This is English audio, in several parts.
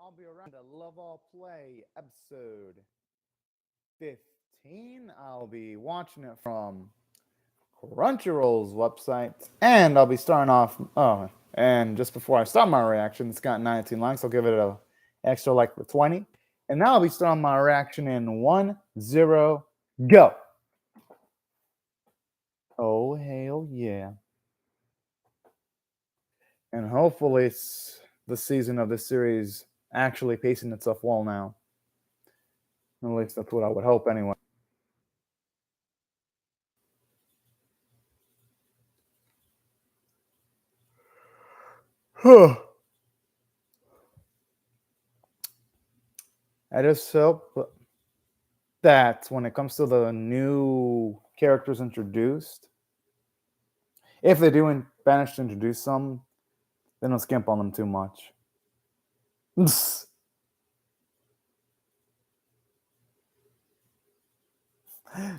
I'll be around to Love All Play episode 15. I'll be watching it from Crunchyroll's website, and I'll be starting off. Oh, and just before I start my reaction, it's got 19 likes. I'll give it a extra like for 20. And now I'll be starting my reaction in 1-0, go. Oh, hell yeah. And hopefully the season of this series actually pacing itself well now. At least that's what I would hope anyway. I just hope that when it comes to the new characters introduced, if they do manage to introduce some, they don't skimp on them too much. These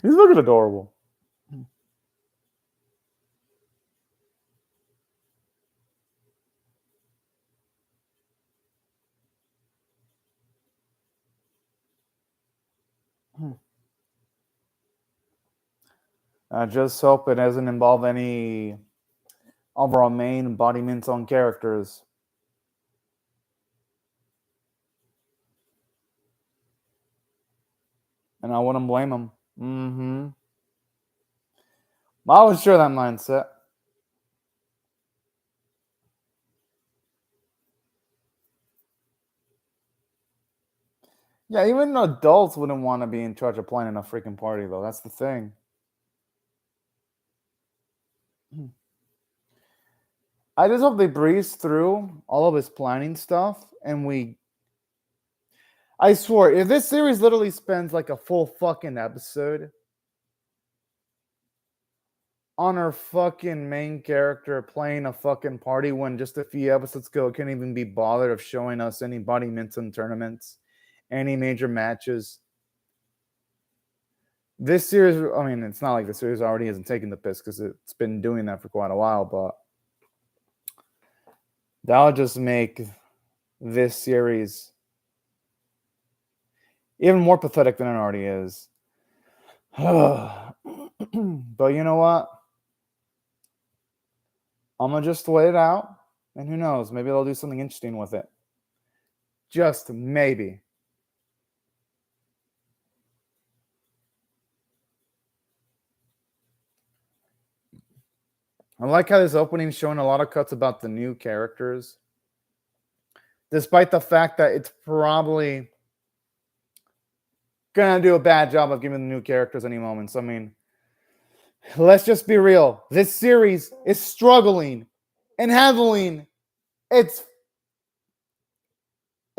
look adorable. I just hope it doesn't involve any of our main embodiments on characters. And I wouldn't blame them. I was sure that mindset. Yeah, even adults wouldn't want to be in charge of planning a freaking party, though. That's the thing. I just hope they breeze through all of his planning stuff and I swear, if this series literally spends like a full fucking episode on our fucking main character playing a fucking party when just a few episodes ago couldn't even be bothered of showing us any badminton tournaments, any major matches. This series, I mean, it's not like the series already isn't taking the piss because it's been doing that for quite a while, but that'll just make this series even more pathetic than it already is. But you know what? I'm going to just wait it out, and who knows? Maybe they'll do something interesting with it. Just maybe. I like how this opening's showing a lot of cuts about the new characters, despite the fact that it's probably gonna do a bad job of giving the new characters any moments. I mean, let's just be real. This series is struggling and handling its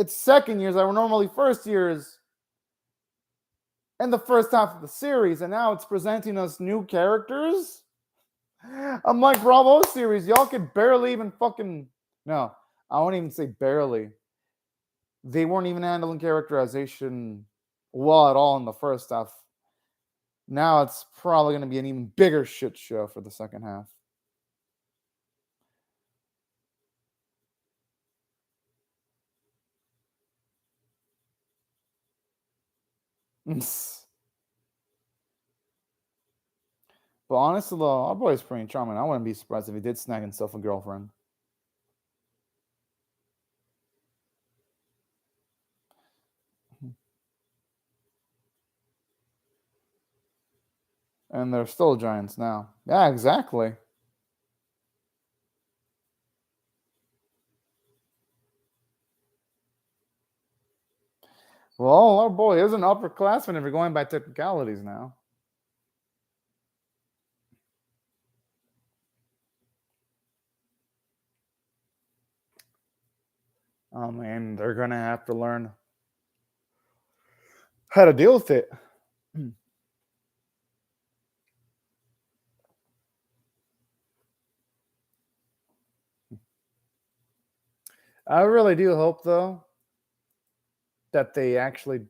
second years that were normally first years in the first half of the series, and now it's presenting us new characters. I'm like, Bravo series, y'all could barely even fucking no, I won't even say barely. They weren't even handling characterization well at all in the first half. Now it's probably going to be an even bigger shit show for the second half. But honestly, though, our boy's pretty charming. I wouldn't be surprised if he did snag himself a girlfriend. And they're still giants now. Yeah, exactly. Well, our boy is an upperclassman if you're going by technicalities now. And they're going to have to learn how to deal with it. I really do hope, though, that they actually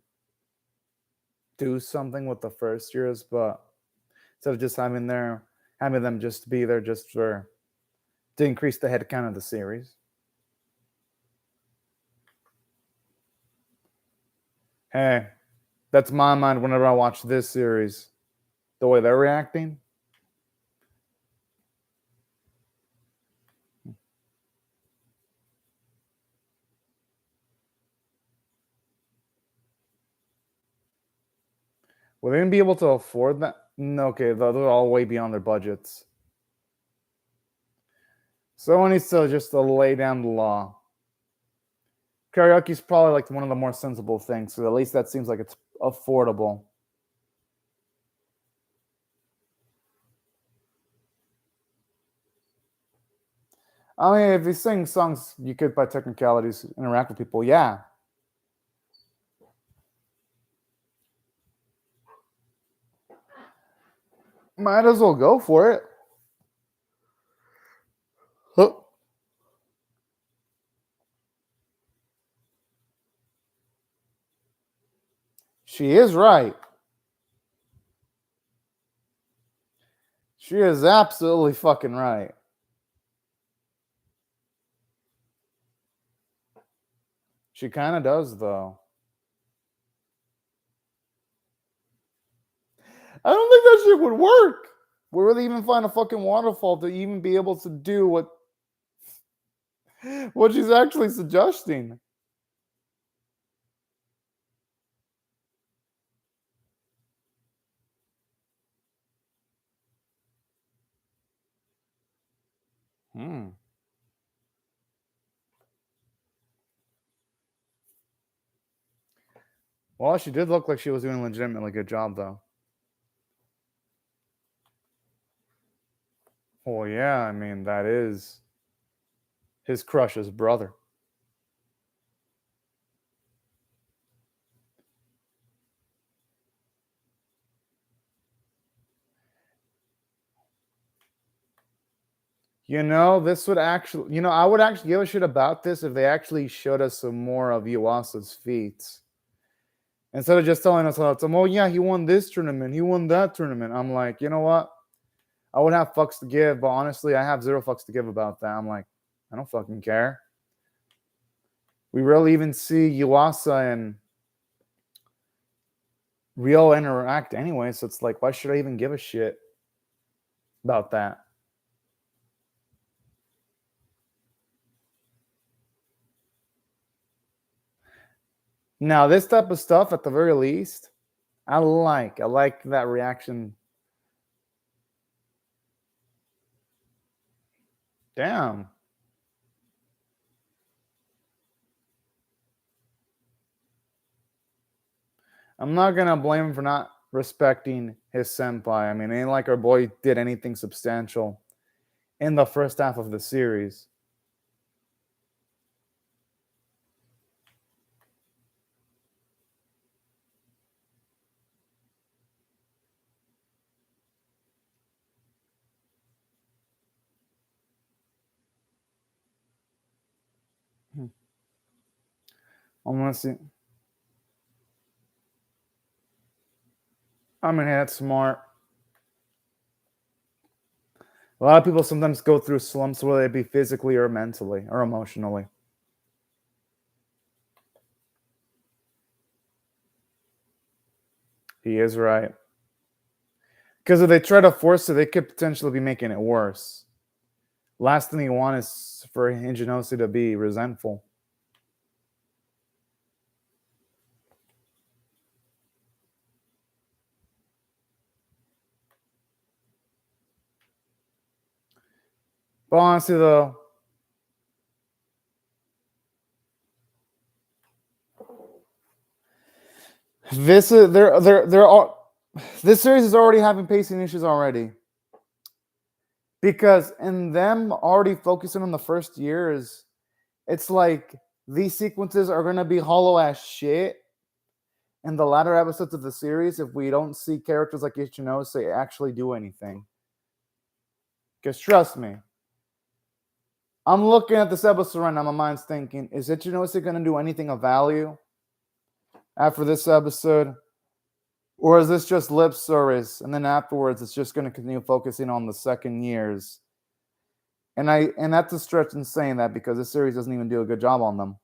do something with the first years, but instead of just having them just be there just to increase the head count of the series. Hey, that's my mind whenever I watch this series. The way they're reacting. Will they even be able to afford that? No, okay, they're all way beyond their budgets. Someone needs to just lay down the law. Karaoke's probably like one of the more sensible things, so at least that seems like it's affordable. I mean, if you sing songs, you could, by technicalities, interact with people. Yeah. Might as well go for it. Huh. She is right. She is absolutely fucking right. She kind of does, though. I don't think that shit would work. Where would they even find a fucking waterfall to even be able to do what she's actually suggesting? Well, she did look like she was doing a legitimately good job, though. Well, yeah, I mean, that is his crush's brother. This would actually, I would actually give a shit about this if they actually showed us some more of Yuasa's feats. Instead of just telling us all the time, oh, yeah, he won this tournament, he won that tournament. I'm like, you know what? I would have fucks to give, but honestly, I have zero fucks to give about that. I'm like, I don't fucking care. We rarely even see Yuasa and Ryo interact anyway, so it's like, why should I even give a shit about that? Now, this type of stuff, at the very least, I like that reaction. Damn. I'm not gonna blame him for not respecting his senpai. I mean, it ain't like our boy did anything substantial in the first half of the series. I'm gonna see. I mean, that's smart. A lot of people sometimes go through slumps, whether it be physically or mentally or emotionally. He is right. Because if they try to force it, they could potentially be making it worse. Last thing you want is for Ingenuity to be resentful. But honestly, though, this is they're all this series is already having pacing issues already. Because in them already focusing on the first years, it's like these sequences are gonna be hollow ass shit in the latter episodes of the series if we don't see characters like Ichinose actually do anything. Because trust me, I'm looking at this episode right now, my mind's thinking, is Ichinose gonna do anything of value after this episode? Or is this just lip service? And then afterwards, it's just going to continue focusing on the second years. And that's a stretch in saying that because this series doesn't even do a good job on them.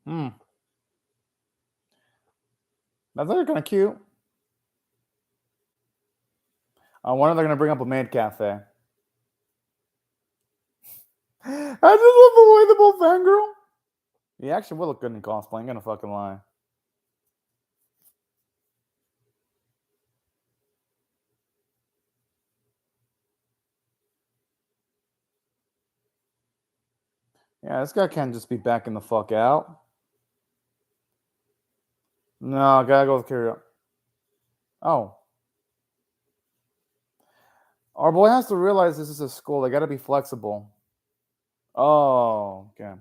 Hmm. That's actually kind of cute. I wonder if they're gonna bring up a maid cafe. I just love the way the bull fangirl. He actually will look good in cosplay. I'm gonna fucking lie. Yeah, this guy can't just be backing the fuck out. No, gotta go with Kira. Oh. Our boy has to realize this is a school. They gotta be flexible. Oh, okay.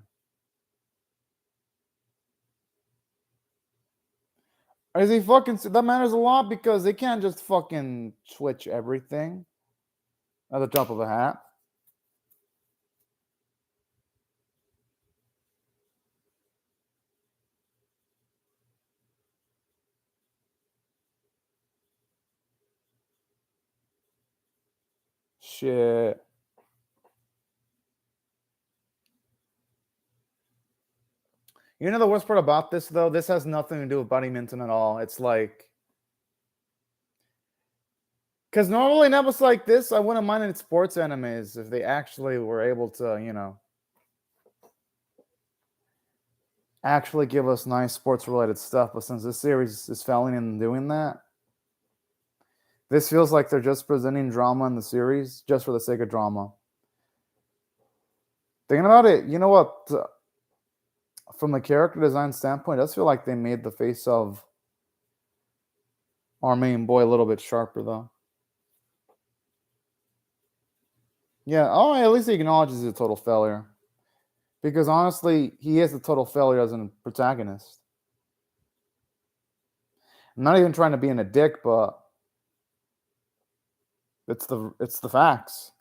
Is he fucking? That matters a lot because they can't just fucking switch everything at the drop of a hat. Shit. You know the worst part about this though? This has nothing to do with badminton at all. It's like, because normally in episodes like this, I wouldn't mind in sports animes if they actually were able to, actually give us nice sports related stuff. But since this series is failing in doing that, this feels like they're just presenting drama in the series just for the sake of drama. Thinking about it, you know what? From a character design standpoint, it does feel like they made the face of our main boy a little bit sharper, though. Yeah, oh, at least he acknowledges he's a total failure. Because honestly, he is a total failure as a protagonist. I'm not even trying to be in a dick, but it's the facts.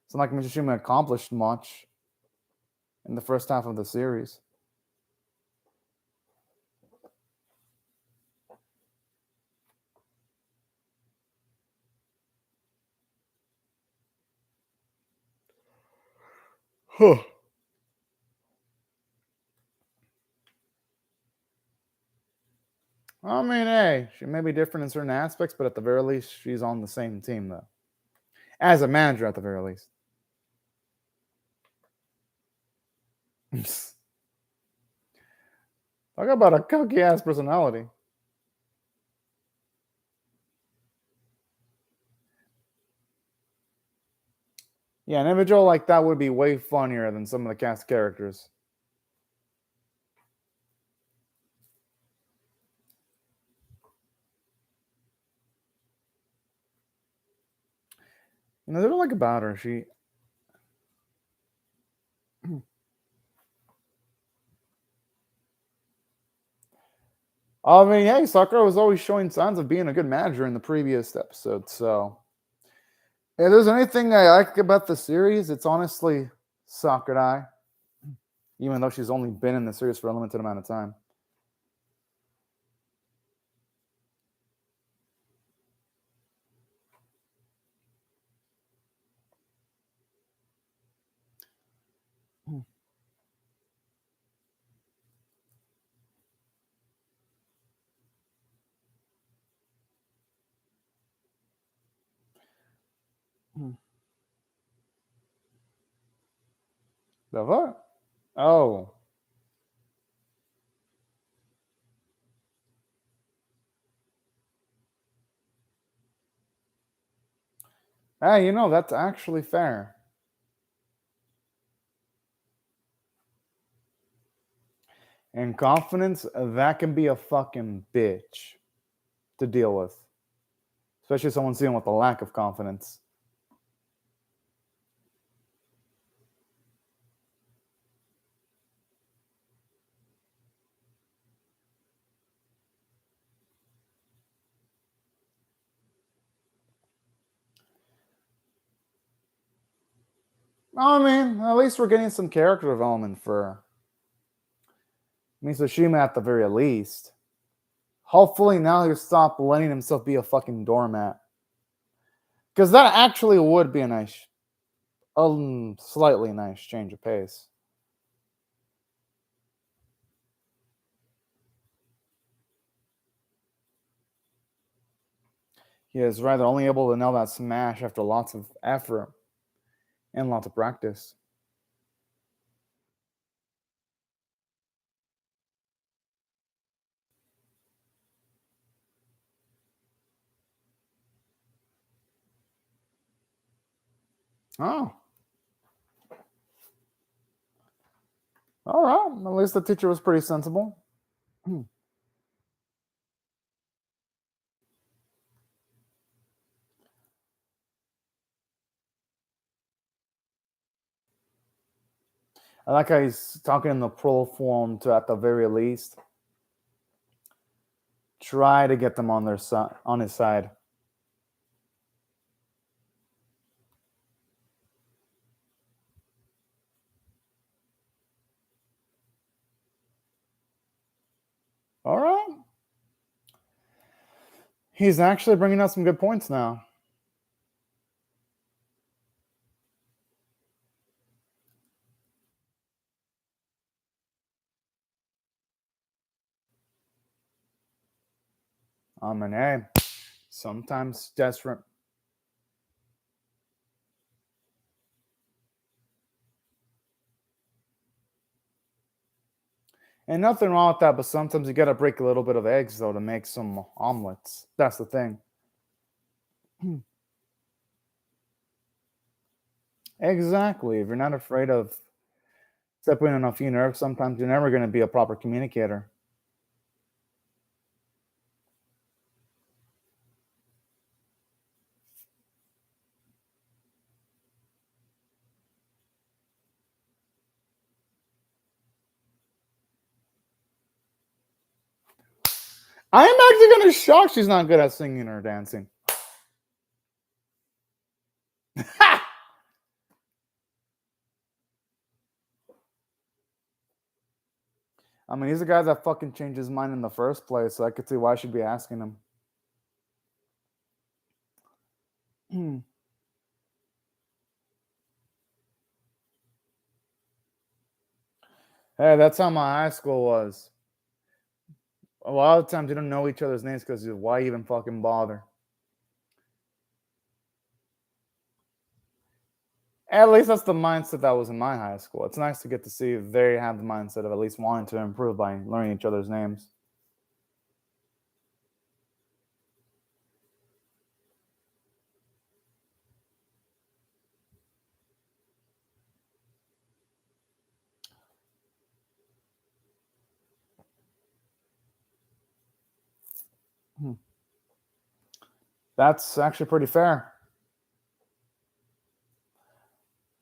It's not like Mishima accomplished much in the first half of the series. Huh. I mean, hey, she may be different in certain aspects, but at the very least, she's on the same team, though. As a manager, at the very least. Talk about a cocky ass personality. Yeah, an individual like that would be way funnier than some of the cast characters. You know, they don't like about her. She. I mean, hey, Sakura was always showing signs of being a good manager in the previous episode. So, if there's anything I like about the series, it's honestly Sakurai, even though she's only been in the series for a limited amount of time. The what? Oh. Hey, you know, that's actually fair. And confidence, that can be a fucking bitch to deal with. Especially someone dealing with a lack of confidence. I mean, at least we're getting some character development for Mitsushima at the very least. Hopefully now he'll stop letting himself be a fucking doormat. Because that actually would be a nice, slightly nice change of pace. He is rather only able to nail that smash after lots of effort and lots of practice. Oh. All right. At least the teacher was pretty sensible. I like how he's talking in the pro form to, at the very least, try to get them on their side, on his side. All right. He's actually bringing out some good points now. And hey, sometimes desperate. And nothing wrong with that, but sometimes you gotta break a little bit of eggs though to make some omelets. That's the thing. Exactly. If you're not afraid of stepping on a few nerves, sometimes you're never gonna be a proper communicator. I'm actually gonna shock she's not good at singing or dancing. I mean, he's the guy that fucking changed his mind in the first place, so I could see why I should be asking him. Hey, that's how my high school was. A lot of times you don't know each other's names because why even fucking bother? At least that's the mindset that was in my high school. It's nice to get to see they have the mindset of at least wanting to improve by learning each other's names. That's actually pretty fair.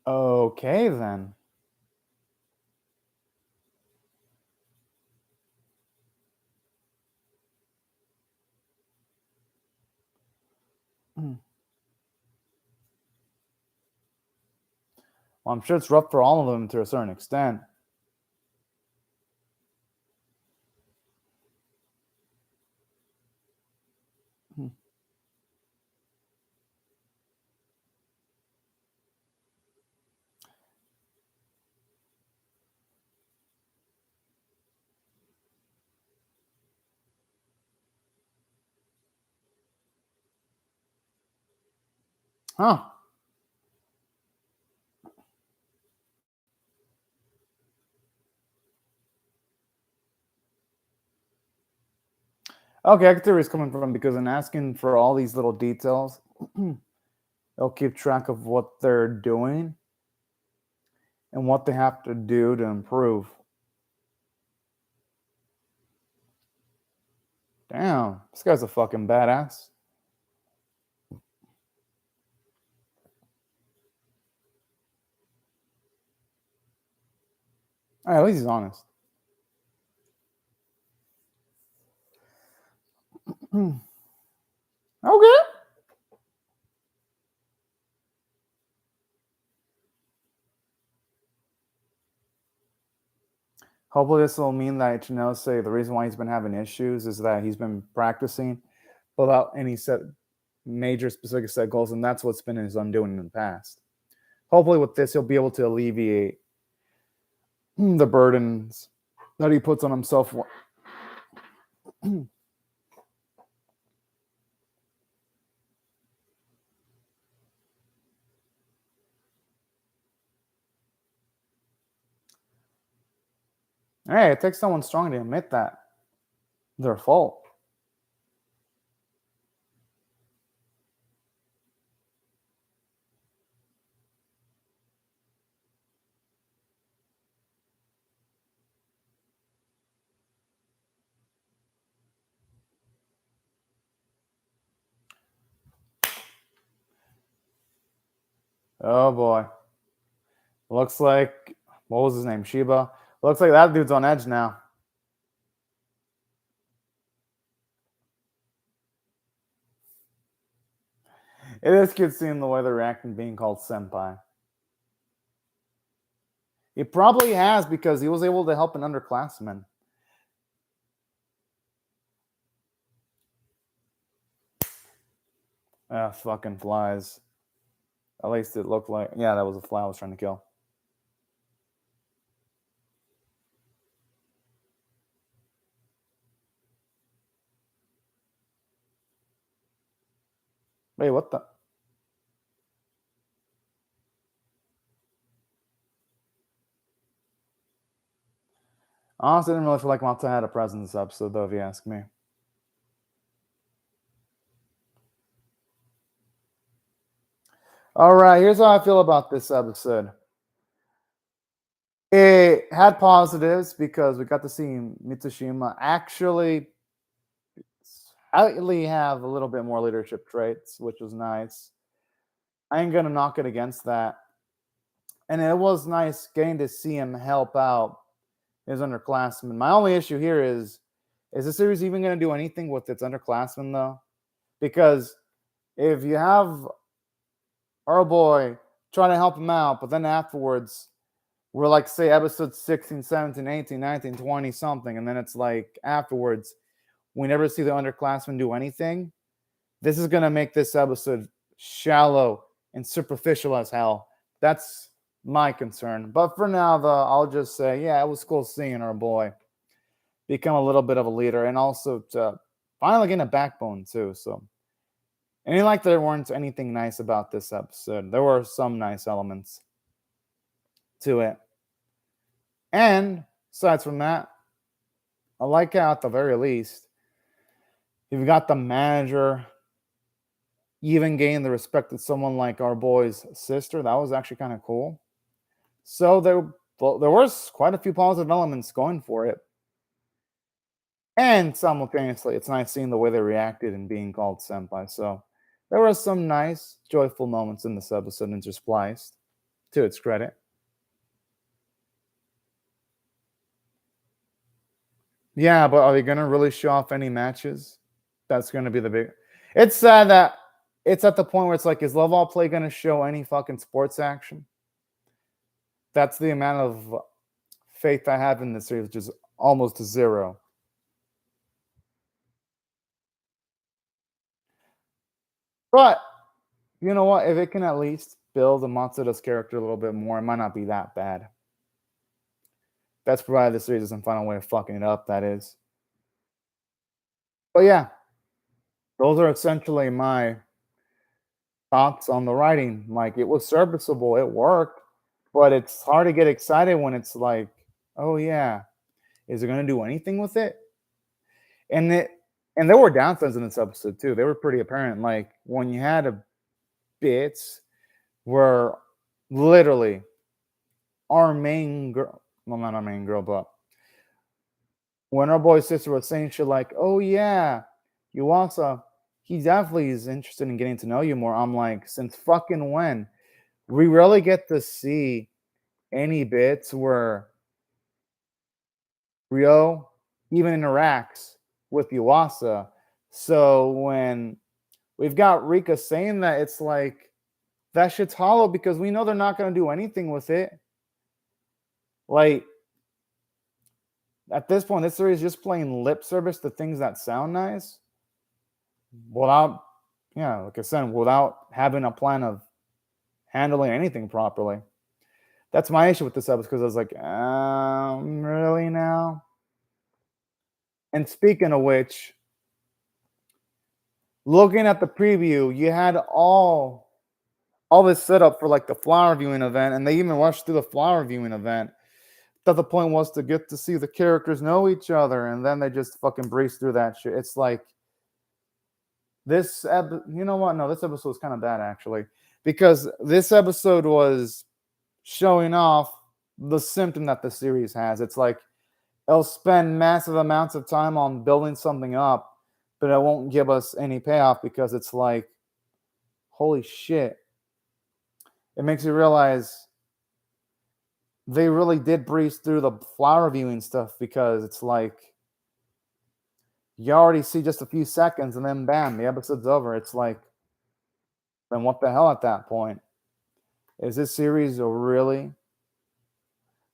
Okay, then. Well, I'm sure it's rough for all of them to a certain extent. Huh. Okay, I can see where he's coming from because in asking for all these little details, they'll keep track of what they're doing and what they have to do to improve. Damn, this guy's a fucking badass. At least he's honest. Okay. Hopefully, this will mean that say the reason why he's been having issues is that he's been practicing without any set major specific set goals, and that's what's been his undoing in the past. Hopefully, with this, he'll be able to alleviate the burdens that he puts on himself. Hey, it takes someone strong to admit that their fault. Oh boy. Looks like, what was his name? Sheba. Looks like that dude's on edge now. It is cute seeing the way they're reacting being called senpai. He probably has because he was able to help an underclassman. Ah, fucking flies. At least it looked like, yeah, that was a fly I was trying to kill. Wait, what the? Honestly, I didn't really feel like Mata had a presence this episode, though, if you ask me. All right, here's how I feel about this episode. It had positives because we got to see Mitsushima actually slightly have a little bit more leadership traits, which was nice. I ain't gonna knock it against that. And it was nice getting to see him help out his underclassmen. My only issue here is the series even gonna do anything with its underclassmen though? Because if you have our boy trying to help him out, but then afterwards we're like, say, episode 16, 17, 18, 19, 20, something, and then it's like afterwards, we never see the underclassmen do anything. This is going to make this episode shallow and superficial as hell. That's my concern. But for now, though, I'll just say, yeah, it was cool seeing our boy become a little bit of a leader and also to finally get a backbone, too. So, and it like there weren't anything nice about this episode. There were some nice elements to it. And aside from that, I like how at the very least, you've got the manager even gain the respect of someone like our boy's sister. That was actually kind of cool. So there was quite a few positive elements going for it. And simultaneously, it's nice seeing the way they reacted and being called senpai. So there were some nice, joyful moments in this episode interspliced, to its credit. Yeah, but are they going to really show off any matches? That's going to be the big. It's sad that it's at the point where it's like, is Love All Play going to show any fucking sports action? That's the amount of faith I have in this series, which is almost zero. But you know what? If it can at least build Matsuda's character a little bit more, it might not be that bad. That's provided the series doesn't find a way of fucking it up, that is. But yeah, those are essentially my thoughts on the writing. Like, it was serviceable, it worked, but it's hard to get excited when it's like, oh yeah, is it going to do anything with it? And there were downsides in this episode too. They were pretty apparent. Like when you had bits where literally our main girl, well, not our main girl, but when our boy's sister was saying shit like, oh yeah, Yuasa, he definitely is interested in getting to know you more. I'm like, since fucking when? We rarely get to see any bits where Ryo even interacts with Yuasa. So when we've got Rika saying that, it's like, that shit's hollow because we know they're not going to do anything with it. Like, at this point, this series is just playing lip service to things that sound nice without, yeah, like I said, without having a plan of handling anything properly. That's my issue with this episode because I was like, really now? And speaking of which, looking at the preview, you had all this setup for like the flower viewing event, and they even rushed through the flower viewing event that the point was to get to see the characters know each other, and then they just fucking breeze through that shit. It's like you know what? No, this episode was kind of bad actually, because this episode was showing off the symptom that the series has. It's like it'll spend massive amounts of time on building something up, but it won't give us any payoff because it's like, holy shit. It makes you realize they really did breeze through the flower viewing stuff, because it's like you already see just a few seconds and then bam, the episode's over. It's like, then what the hell at that point? Is this series really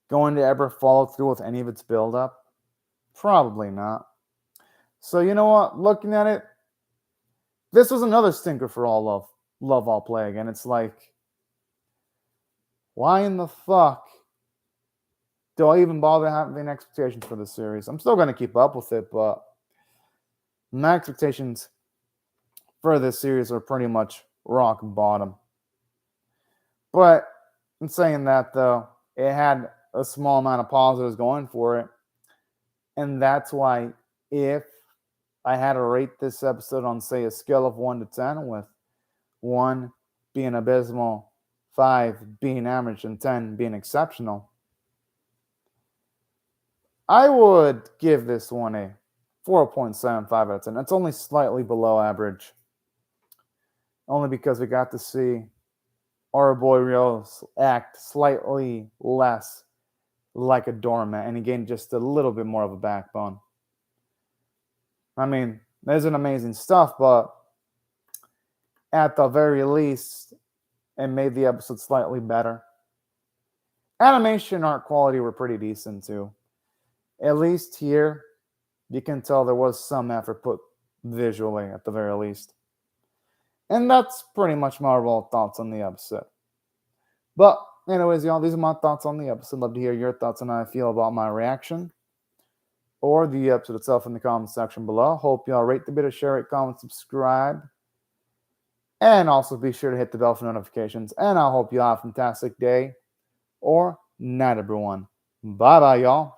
going to ever follow through with any of its build-up? Probably not. So you know what? Looking at it, this was another stinker for All Love. Love All Play again. It's like, why in the fuck do I even bother having expectations for this series? I'm still going to keep up with it, but my expectations for this series are pretty much rock bottom. But in saying that, though, it had a small amount of positives going for it. And that's why if I had to rate this episode on, say, a scale of 1 to 10, with 1 being abysmal, 5 being average, and 10 being exceptional, I would give this one a 4.75 out of 10. That's only slightly below average. Only because we got to see our boy Rio act slightly less like a doormat, and he gained just a little bit more of a backbone. I mean, there's an amazing stuff, but at the very least, it made the episode slightly better. Animation, art quality were pretty decent too. At least here, you can tell there was some effort put visually, at the very least. And that's pretty much my overall thoughts on the episode. But anyways, y'all, these are my thoughts on the episode. Love to hear your thoughts on how I feel about my reaction or the episode itself in the comment section below. Hope y'all rate the video, share it, comment, subscribe. And also be sure to hit the bell for notifications. And I hope you have a fantastic day or night, everyone. Bye-bye, y'all.